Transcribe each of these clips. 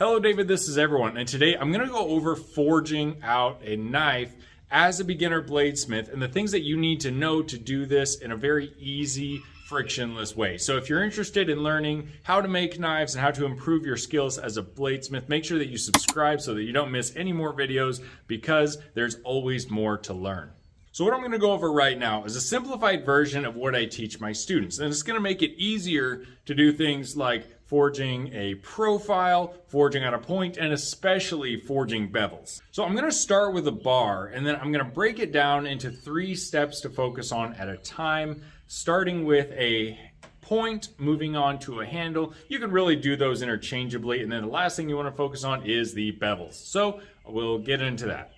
Hello David, this is everyone, and today I'm going to go over forging out a knife as a beginner bladesmith and the things that you need to know to do this in a very easy, frictionless way. So if you're interested in learning how to make knives and how to improve your skills as a bladesmith, make sure that you subscribe so that you don't miss any more videos because there's always more to learn. So what I'm going to go over right now is a simplified version of what I teach my students, and it's going to make it easier to do things like forging a profile, forging out a point, and especially forging bevels. So I'm going to start with a bar, and then I'm going to break it down into 3 steps to focus on at a time, starting with a point, moving on to a handle. You can really do those interchangeably, and then the last thing you want to focus on is the bevels. So we'll get into that.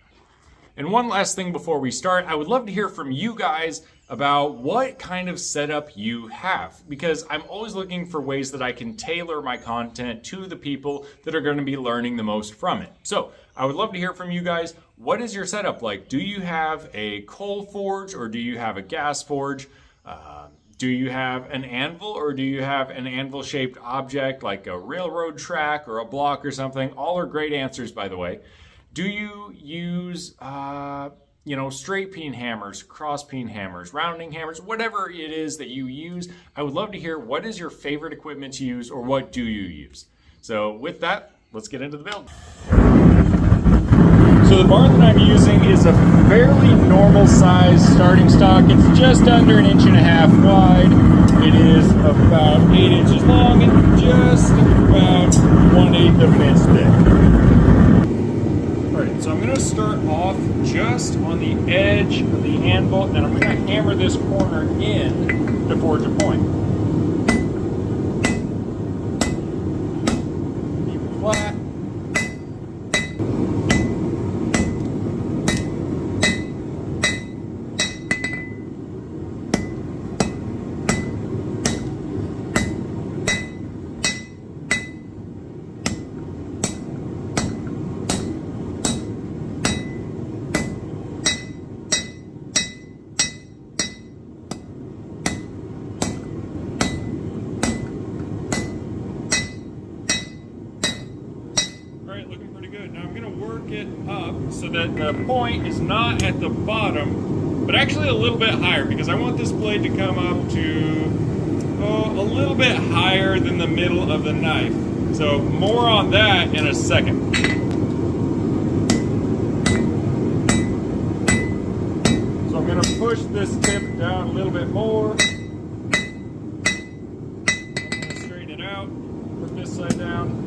And one last thing before we start, I would love to hear from you guys about what kind of setup you have, because I'm always looking for ways that I can tailor my content to the people that are going to be learning the most from it. So I would love to hear from you guys. What is your setup like? Do you have a coal forge or do you have a gas forge? Do you have an anvil or do you have an anvil shaped object like a railroad track or a block or something? All are great answers, by the way. Do you use, straight peen hammers, cross peen hammers, rounding hammers, whatever it is that you use? I would love to hear what is your favorite equipment to use or what do you use? So with that, let's get into the build. So the bar that I'm using is a fairly normal size starting stock. It's just under 1.5 inches wide. It is about 8 inches long and just about 1/8 of an inch thick. So I'm going to start off just on the edge of the anvil, and then I'm going to hammer this corner in to forge a point. Keep it flat. Now I'm going to work it up so that the point is not at the bottom, but actually a little bit higher, because I want this blade to come up to a little bit higher than the middle of the knife. So more on that in a second. So I'm going to push this tip down a little bit more. I'm going to straighten it out, put this side down.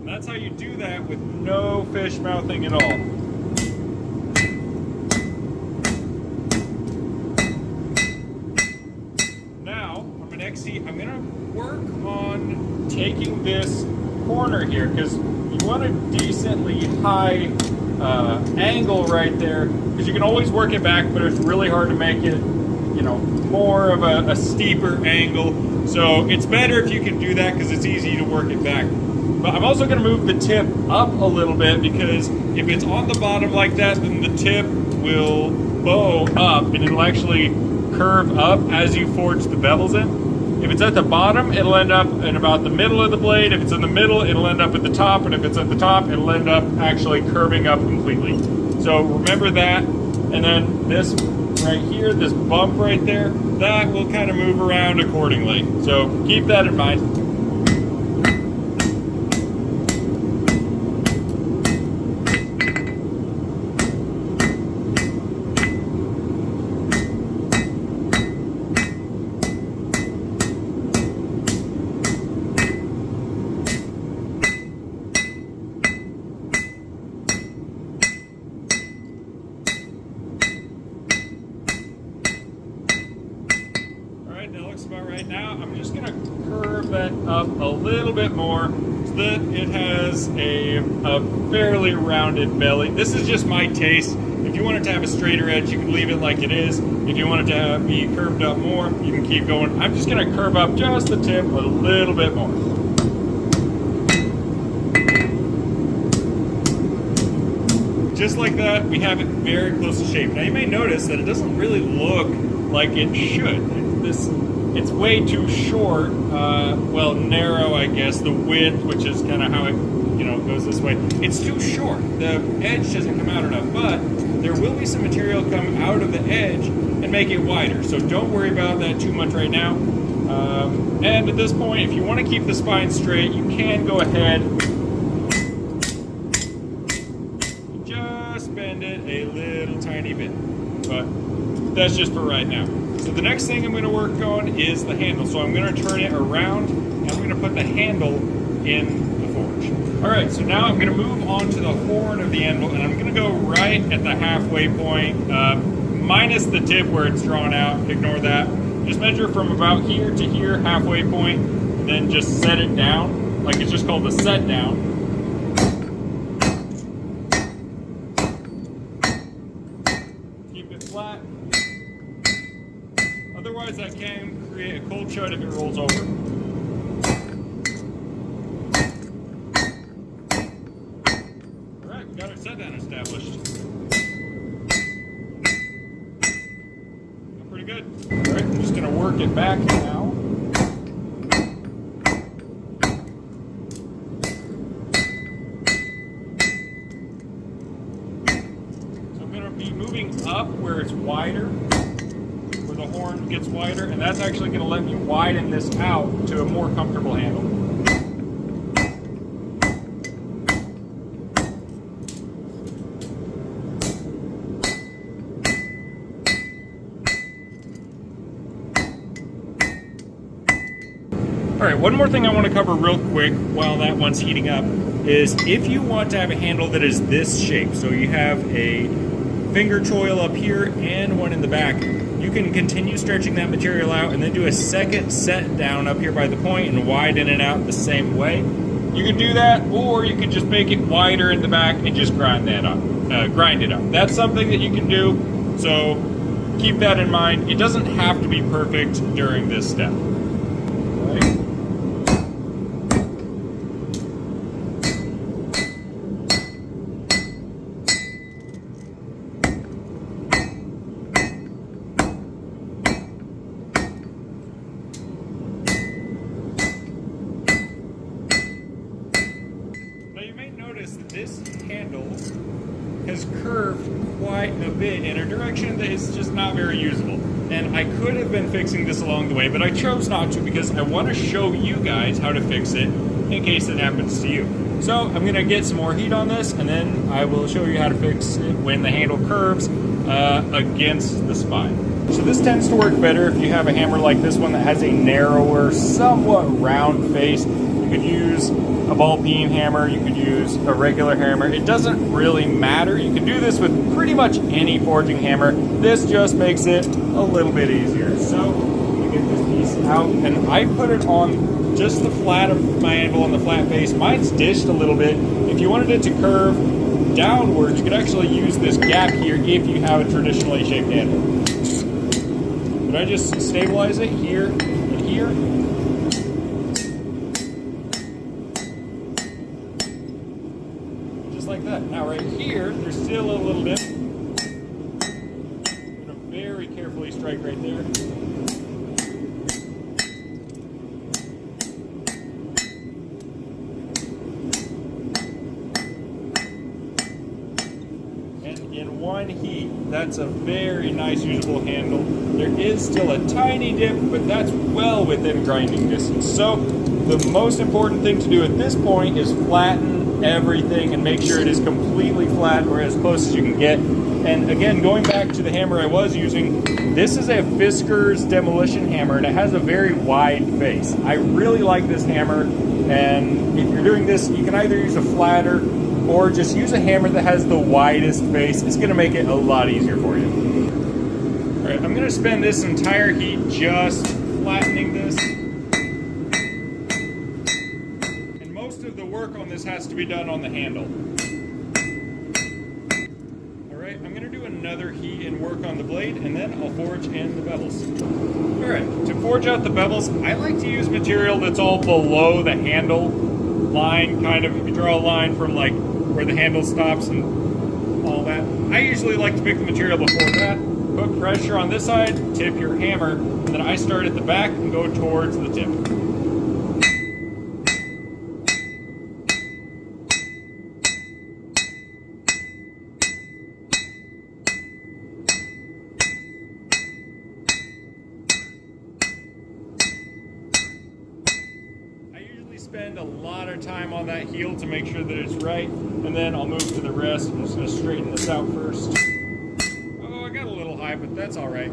That's how you do that with no fish mouthing at all. Now, I'm going to work on taking this corner here, because you want a decently high angle right there, because you can always work it back, but it's really hard to make it, more of a steeper angle. So it's better if you can do that because it's easy to work it back. But I'm also going to move the tip up a little bit, because if it's on the bottom like that, then the tip will bow up and it'll actually curve up as you forge the bevels in. If it's at the bottom, it'll end up in about the middle of the blade. If it's in the middle, it'll end up at the top. And if it's at the top, it'll end up actually curving up completely. So remember that. And then this right here, this bump right there, that will kind of move around accordingly. So keep that in mind. That looks about right now. I'm just going to curve that up a little bit more so that it has a fairly rounded belly. This is just my taste. If you want it to have a straighter edge, you can leave it like it is. If you want it to be curved up more, you can keep going. I'm just going to curve up just the tip a little bit more. just like that, we have it very close to shape. Now you may notice that it doesn't really look like it should. It's way too short, well, narrow, I guess, the width, which is kind of how it, goes this way. It's too short. The edge doesn't come out enough, but there will be some material come out of the edge and make it wider. So don't worry about that too much right now. And at this point, if you want to keep the spine straight, you can go ahead and just bend it a little tiny bit. But that's just for right now. So the next thing I'm going to work on is the handle. So I'm going to turn it around and I'm going to put the handle in the forge. All right, so now I'm going to move on to the horn of the anvil, and I'm going to go right at the halfway point, minus the tip where it's drawn out. Ignore that. Just measure from about here to here, halfway point, and then just set it down, like it's just called the set down. Keep it flat. Otherwise, that can create a cold shut if it rolls over. Alright, we got our set down established. Pretty good. Alright, I'm just going to work it back now. So I'm going to be moving up where it's wider. The horn gets wider, and that's actually going to let me widen this out to a more comfortable handle. Alright, one more thing I want to cover real quick while that one's heating up is if you want to have a handle that is this shape, so you have a finger choil up here and one in the back, you can continue stretching that material out and then do a second set down up here by the point and widen it out the same way. You can do that, or you can just make it wider in the back and just grind it up. That's something that you can do, so keep that in mind. It doesn't have to be perfect during this step. Right. This handle has curved quite a bit in a direction that is just not very usable. And I could have been fixing this along the way, but I chose not to because I want to show you guys how to fix it in case it happens to you. So I'm going to get some more heat on this, and then I will show you how to fix it when the handle curves against the spine. So this tends to work better if you have a hammer like this one that has a narrower, somewhat round face. You could use a ball peen hammer, you could use a regular hammer. It doesn't really matter. You can do this with pretty much any forging hammer. This just makes it a little bit easier. So you get this piece out, and I put it on just the flat of my anvil on the flat face. Mine's dished a little bit. If you wanted it to curve downward, you could actually use this gap here if you have a traditionally shaped handle. But I just stabilize it here and here. Like that. Now right here, there's still a little bit. I'm going to very carefully strike right there. And in one heat, that's a very nice usable handle. There is still a tiny dip, but that's well within grinding distance. So the most important thing to do at this point is flatten everything and make sure it is completely flat or as close as you can get. And again, going back to the hammer I was using, this is a Fisker's demolition hammer, and it has a very wide face. I really like this hammer, and if you're doing this, you can either use a flatter or just use a hammer that has the widest face. It's going to make it a lot easier for you. All right, I'm going to spend this entire heat just flattening this. Work on this has to be done on the handle. Alright, I'm going to do another heat and work on the blade, and then I'll forge in the bevels. Alright, to forge out the bevels, I like to use material that's all below the handle line, kind of. If you draw a line from like where the handle stops and all that. I usually like to pick the material before that. Put pressure on this side, tip your hammer, and then I start at the back and go towards the tip. Spend a lot of time on that heel to make sure that it's right, and then I'll move to the rest. I'm just going to straighten this out first. Oh, I got a little high, but that's all right.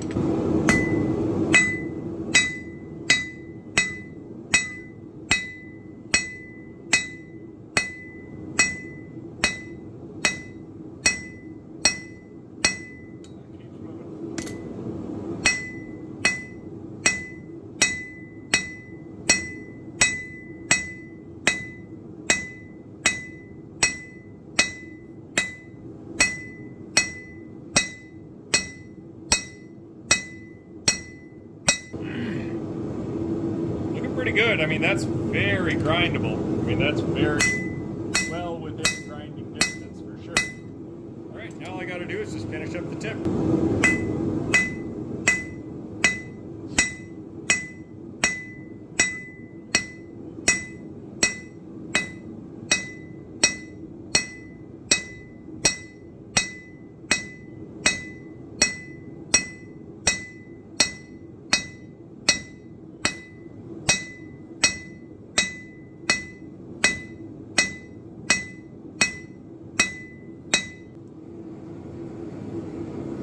Pretty good. I mean, that's very grindable. I mean, that's very well within grinding distance for sure. All right, now all I got to do is just finish up the tip.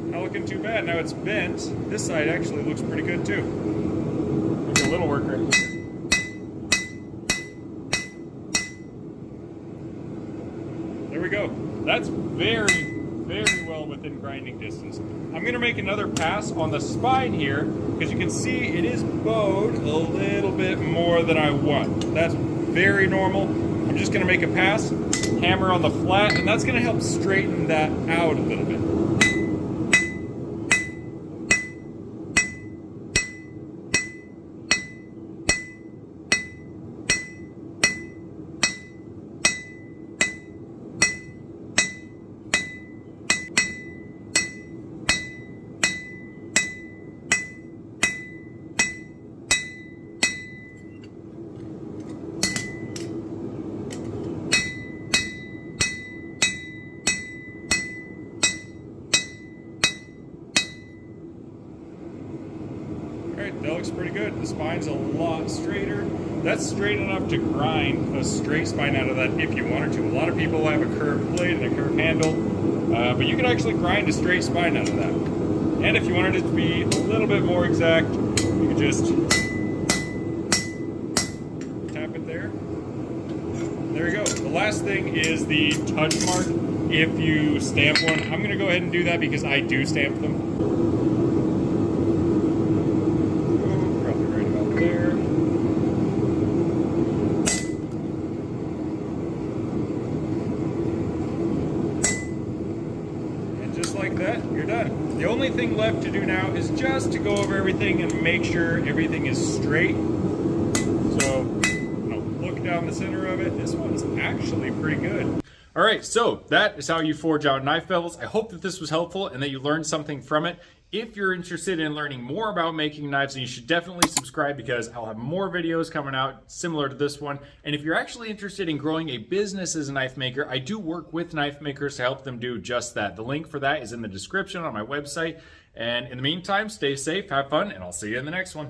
Not looking too bad. Now it's bent. This side actually looks pretty good too. Maybe a little work right here. There we go. That's very, very well within grinding distance. I'm going to make another pass on the spine here because you can see it is bowed a little bit more than I want. That's very normal. I'm just going to make a pass, hammer on the flat, and that's going to help straighten that out a little bit. Alright, that looks pretty good. The spine's a lot straighter. That's straight enough to grind a straight spine out of that if you wanted to. A lot of people have a curved blade and a curved handle, but you can actually grind a straight spine out of that. And if you wanted it to be a little bit more exact, you could just tap it there. There you go. The last thing is the touch mark. If you stamp one, I'm going to go ahead and do that because I do stamp them. Like that, you're done. The only thing left to do now is just to go over everything and make sure everything is straight. So, look down the center of it. This one's actually pretty good. All right, so that is how you forge out knife bevels. I hope that this was helpful and that you learned something from it. If you're interested in learning more about making knives, then you should definitely subscribe because I'll have more videos coming out similar to this one. And if you're actually interested in growing a business as a knife maker, I do work with knife makers to help them do just that. The link for that is in the description on my website. And in the meantime, stay safe, have fun, and I'll see you in the next one.